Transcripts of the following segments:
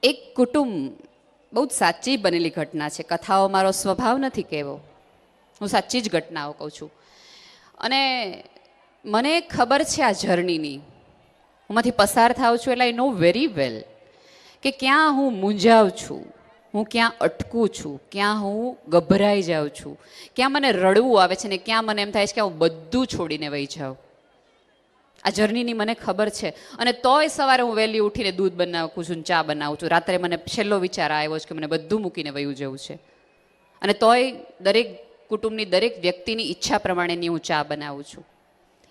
એક કુટુંબ બહુ જ સાચી બનેલી ઘટના છે. કથાઓ મારો સ્વભાવ નથી કહેવો, હું સાચી જ ઘટનાઓ કહું છું. અને મને ખબર છે આ જર્નીની, હું માંથી પસાર થાઉં છું એટલે આઈ નો વેરી વેલ કે ક્યાં હું મૂંઝાઉં છું, હું ક્યાં અટકું છું, ક્યાં હું ગભરાઈ જાઉં છું, ક્યાં મને રડવું આવે છે ને ક્યાં મને એમ થાય છે કે હું બધું છોડીને વહી જાઉં. આ જર્નીની મને ખબર છે. અને તોય સવારે હું વહેલી ઉઠીને દૂધ બનાવું છું, ચા બનાવું છું. રાત્રે મને છેલ્લો વિચાર આવ્યો છે કે મને બધું મૂકીને વયું જવું છે. અને તોય દરેક કુટુંબની દરેક વ્યક્તિની ઈચ્છા પ્રમાણેની હું ચા બનાવું છું.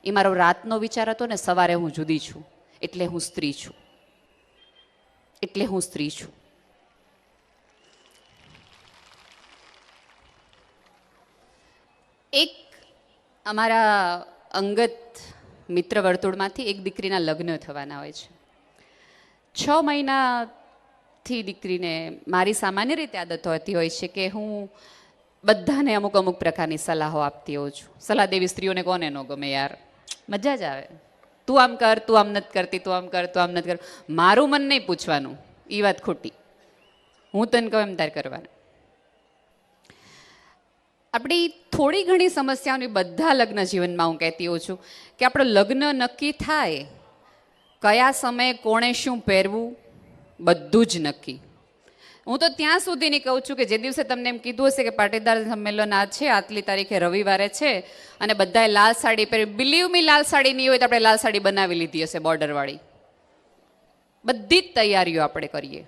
એ મારો રાતનો વિચાર હતો ને સવારે હું જુદી છું, એટલે હું સ્ત્રી છું, એટલે હું સ્ત્રી છું. એક અમારા અંગત મિત્ર વર્તુળમાંથી એક દીકરીના લગ્ન થવાના હોય છે. 6 મહિનાથી દીકરીને મારી સામાન્ય રીતે આદત હોતી હોય છે કે હું બધાને અમુક અમુક પ્રકારની સલાહો આપતી હોઉં છું. સલાહ દેવી સ્ત્રીઓને કોને ન ગમે યાર, મજા જ આવે. તું આમ કર, તું આમ નથી કરતી, તું આમ કર, તું આમ નથી કર. મારું મન નહીં પૂછવાનું, એ વાત ખોટી. હું તને કહું એમ તારે કરવાનું. આપણી થોડી ઘણી સમસ્યાઓની બધા લગ્ન જીવનમાં હું કહેતી હોઉં છું કે આપણો લગ્ન નક્કી થાય, કયા સમયે કોણે શું પહેરવું બધું જ નક્કી. હું તો ત્યાં સુધીની કહું છું કે જે દિવસે તમને એમ કીધું હશે કે પાટીદાર સંમેલન આ છે, આટલી તારીખે રવિવારે છે અને બધાએ લાલ સાડી પહેરી, બિલીવ મી લાલ સાડી નહીં હોય તો આપણે લાલ સાડી બનાવી લીધી હશે બોર્ડરવાળી. બધી જ તૈયારીઓ આપણે કરીએ.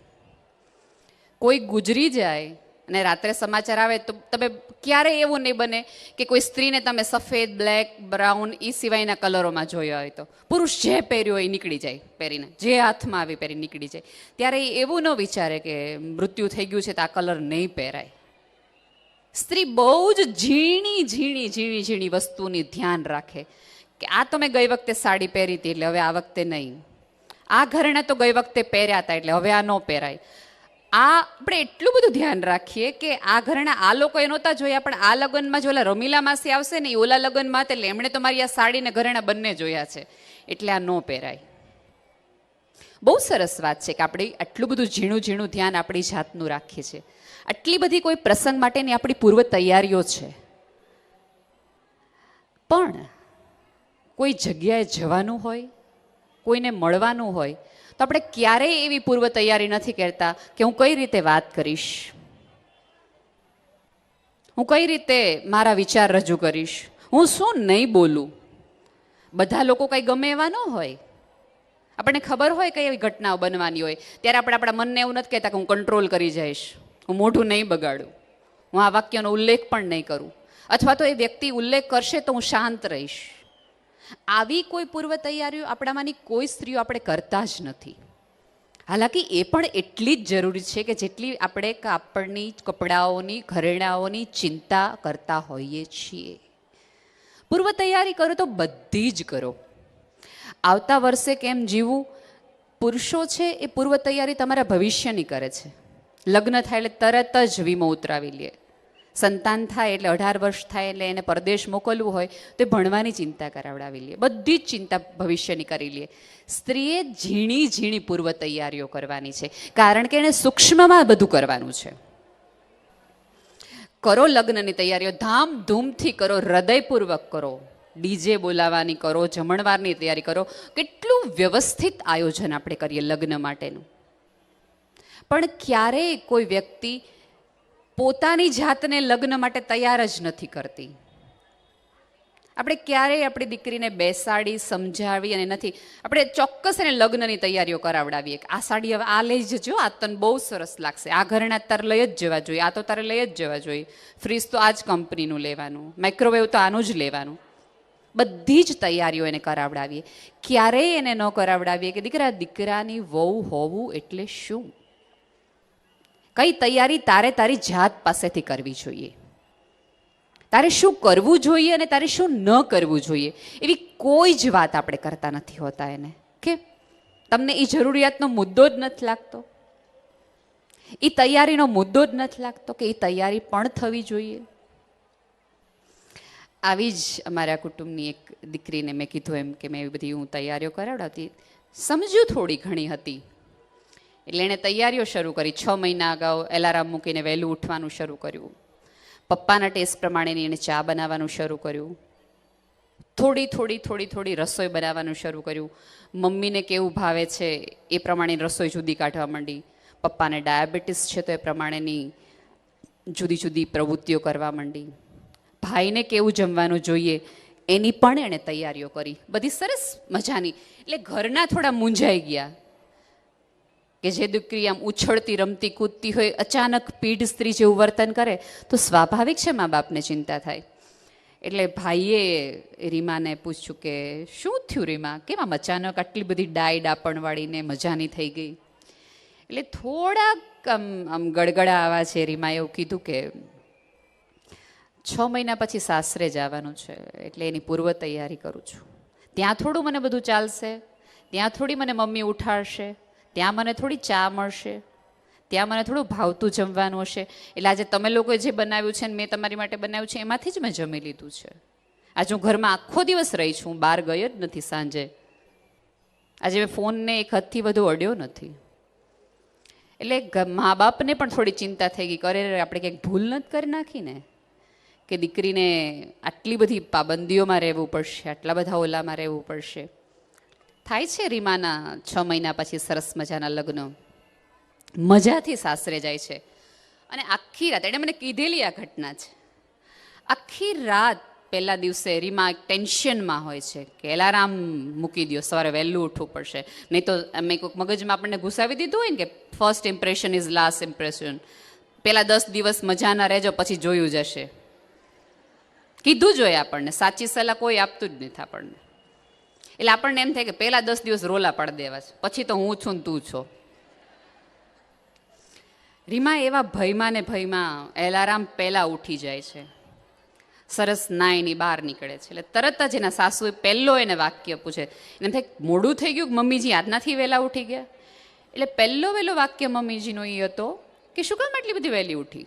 કોઈ ગુજરી જાય અને રાત્રે સમાચાર આવે તો તમે ક્યારેય એવું નહીં બને કે કોઈ સ્ત્રીને તમે સફેદ, બ્લેક, બ્રાઉન એ સિવાયના કલરોમાં જોયા હોય. તો પુરુષ જે પહેર્યો હોય એ નીકળી જાય પહેરીને, જે હાથમાં આવી પહેરી નીકળી જાય. ત્યારે એવું ન વિચારે કે મૃત્યુ થઈ ગયું છે તો આ કલર નહીં પહેરાય. સ્ત્રી બહુ જ ઝીણી ઝીણી ઝીણી ઝીણી વસ્તુની ધ્યાન રાખે કે આ તો મેં ગઈ વખતે સાડી પહેરી હતી એટલે હવે આ વખતે નહીં, આ ઘરેણા તો ગઈ વખતે પહેર્યા હતા એટલે હવે આ ન પહેરાય. આ આપણે એટલું બધું ધ્યાન રાખીએ કે આ ઘરેણા આ લોકોએ નહોતા જોયા પણ આ લગ્નમાં જો ઓલા રમીલા માસી આવશે ને એ ઓલા લગ્નમાં એટલે એમણે તો મારી આ સાડીને ઘરેણા બંને જોયા છે એટલે આ ન પહેરાય. બહુ સરસ વાત છે કે આપણે આટલું બધું ઝીણું ઝીણું ધ્યાન આપણી જાતનું રાખીએ છીએ. આટલી બધી કોઈ પ્રસંગ માટેની આપણી પૂર્વ તૈયારીઓ છે. પણ કોઈ જગ્યાએ જવાનું હોય, કોઈને મળવાનું હોય તો આપણે ક્યારેય એવી પૂર્વ તૈયારી નથી કરતા કે હું કઈ રીતે વાત કરીશ, હું કઈ રીતે મારા વિચાર રજૂ કરીશ, હું શું નહીં બોલું. બધા લોકો કંઈ ગમે એવા ન હોય. આપણને ખબર હોય કઈ એવી ઘટનાઓ બનવાની હોય ત્યારે આપણે આપણા મનને એવું નથી કહેતા કે હું કંટ્રોલ કરી જઈશ, હું મોઢું નહીં બગાડું, હું આ વાક્યનો ઉલ્લેખ પણ નહીં કરું, અથવા તો એ વ્યક્તિ ઉલ્લેખ કરશે તો હું શાંત રહીશ. આવી કોઈ પૂર્વ તૈયારીઓ આપણામાંની કોઈ સ્ત્રીઓ આપણે કરતા જ નથી. હાલાકી એ પણ એટલી જ જરૂરી છે કે જેટલી આપણે કાપડની, કપડાઓની, ઘરેણાઓની ચિંતા કરતા હોઈએ છીએ. પૂર્વ તૈયારી કરો તો બધી જ કરો. આવતા વર્ષે કેમ જીવવું, પુરુષો છે એ પૂર્વ તૈયારી તમારા ભવિષ્યની કરે છે. લગ્ન થાય એટલે તરત જ વીમો ઉતરાવી લે. સંતાન થાય એટલે 18 વર્ષ થાય એટલે એને પરદેશ મોકલવું હોય તો એ ભણવાની ચિંતા કરાવડાવી લે. બધી જ ચિંતા ભવિષ્યની કરી લે. સ્ત્રીએ ઝીણી ઝીણી પૂર્વ તૈયારીઓ કરવાની છે કારણ કે એને સૂક્ષ્મમાં બધું કરવાનું છે. કરો લગ્નની તૈયારીઓ, ધામધૂમથી કરો, હૃદયપૂર્વક કરો. ડીજે બોલાવવાની કરો, જમણવારની તૈયારી કરો. કેટલું વ્યવસ્થિત આયોજન આપણે કરીએ લગ્ન માટેનું. પણ ક્યારેય કોઈ વ્યક્તિ પોતાની જાતને લગ્ન માટે તૈયાર જ નથી કરતી. આપણે ક્યારેય આપણી દીકરીને બેસાડી સમજાવી અને નથી, આપણે ચોક્કસ એને લગ્નની તૈયારીઓ કરાવડાવીએ કે આ સાડી હવે આ લઈ જજો, આ તને બહુ સરસ લાગશે, આ ઘરેણા તારે લઈ જ જવા જોઈએ, આ તો તારે લઈ જ જવા જોઈએ, ફ્રીજ તો આ જ કંપનીનું લેવાનું, માઇક્રોવેવ તો આનું જ લેવાનું. બધી જ તૈયારીઓ એને કરાવડાવીએ. ક્યારેય એને ન કરાવડાવીએ કે દીકરા દીકરાની વહુ હોવું એટલે શું. કઈ તૈયારી તારે તારી જાત પાસેથી કરવી જોઈએ. તારે શું કરવું જોઈએ અને તારે શું ન કરવું જોઈએ એવી કોઈ જ વાત આપણે કરતા નથી હોતા એને. કે તમને એ જરૂરિયાતનો મુદ્દો જ નથી લાગતો, એ તૈયારીનો મુદ્દો જ નથી લાગતો કે એ તૈયારી પણ થવી જોઈએ. આવી જ અમારા કુટુંબની એક દીકરીને મેં કીધું એમ કે મેં એવી બધી હું તૈયારીઓ કરાવડાવતી, સમજ્યું થોડી ઘણી હતી એટલે એણે તૈયારીઓ શરૂ કરી. 6 મહિના અગાઉ એલાર્મ મૂકીને વહેલું ઉઠવાનું શરૂ કર્યું. પપ્પાના ટેસ્ટ પ્રમાણેની એણે ચા બનાવવાનું શરૂ કર્યું. થોડી રસોઈ બનાવવાનું શરૂ કર્યું. મમ્મીને કેવું ભાવે છે એ પ્રમાણે રસોઈ જુદી કાઢવા માંડી. પપ્પાને ડાયાબિટીસ છે તો એ પ્રમાણેની જુદી જુદી પ્રવૃત્તિઓ કરવા માંડી. ભાઈને કેવું જમવાનું જોઈએ એની પણ એણે તૈયારીઓ કરી, બધી સરસ મજાની. એટલે ઘરના થોડા મૂંઝાઈ ગયા કે જે દીકરી આમ ઉછળતી રમતી કૂદતી હોય અચાનક પીઢ સ્ત્રી જેવું વર્તન કરે તો સ્વાભાવિક છે મા બાપને ચિંતા થાય. એટલે ભાઈએ રીમાને પૂછ્યું કે શું થયું રીમા, કેમ આમ અચાનક આટલી બધી ડાય ડાપણવાળીને મજાની થઈ ગઈ? એટલે થોડાક આમ ગડગડા આવા છે રીમાએ એવું કીધું કે 6 મહિના પછી સાસરે જવાનું છે એટલે એની પૂર્વ તૈયારી કરું છું. ત્યાં થોડું મને બધું ચાલશે, ત્યાં થોડી મને મમ્મી ઉઠાડશે, ત્યાં મને થોડી ચા મળશે, ત્યાં મને થોડું ભાવતું જમવાનું હશે. એટલે આજે તમે લોકોએ જે બનાવ્યું છે ને મેં તમારી માટે બનાવ્યું છે એમાંથી જ મેં જમી લીધું છે. આજે હું ઘરમાં આખો દિવસ રહી છું, હું બહાર ગઈ જ નથી સાંજે. આજે મેં ફોનને એક હદથી વધુ અડ્યો નથી. એટલે મા બાપને પણ થોડી ચિંતા થઈ ગઈ, કરે આપણે કંઈક ભૂલ નથી કરી નાખીને કે દીકરીને આટલી બધી પાબંદીઓમાં રહેવું પડશે, આટલા બધા ઓલામાં રહેવું પડશે. થાય છે રીમાના 6 મહિના પછી સરસ મજાના લગ્ન, મજાથી સાસરે જાય છે. અને આખી રાત એણે મને કીધેલી આ ઘટના છે. આખી રાત પહેલા દિવસે રીમા ટેન્શનમાં હોય છે કે એલાર્મ મૂકી દો, સવારે વહેલું ઉઠવું પડશે, નહીં તો અમે કોઈક મગજમાં આપણને ઘુસાવી દીધું હોય ને કે first impression is last impression. પહેલા 10 દિવસ મજાના રહેજો પછી જોયું જશે. કીધું જ હોય આપણને, સાચી સલાહ કોઈ આપતું જ નથી આપણને. એટલે આપણને એમ થાય કે પહેલા 10 દિવસ રોલા પાડી દેવા છે, પછી તો હું છું ને તું છો. રીમા એવા ભયમાં ને ભયમાં એલાર્મ પહેલાં ઉઠી જાય છે, સરસ નાઈની બહાર નીકળે છે. એટલે તરત જ એના સાસુએ પહેલો એને વાક્ય પૂછે. એને થાય મોડું થઈ ગયું, મમ્મીજી આજનાથી વહેલા ઉઠી ગયા. એટલે પહેલો વાક્ય મમ્મીજીનો એ હતો કે શું કામ આટલી બધી વહેલી ઉઠી?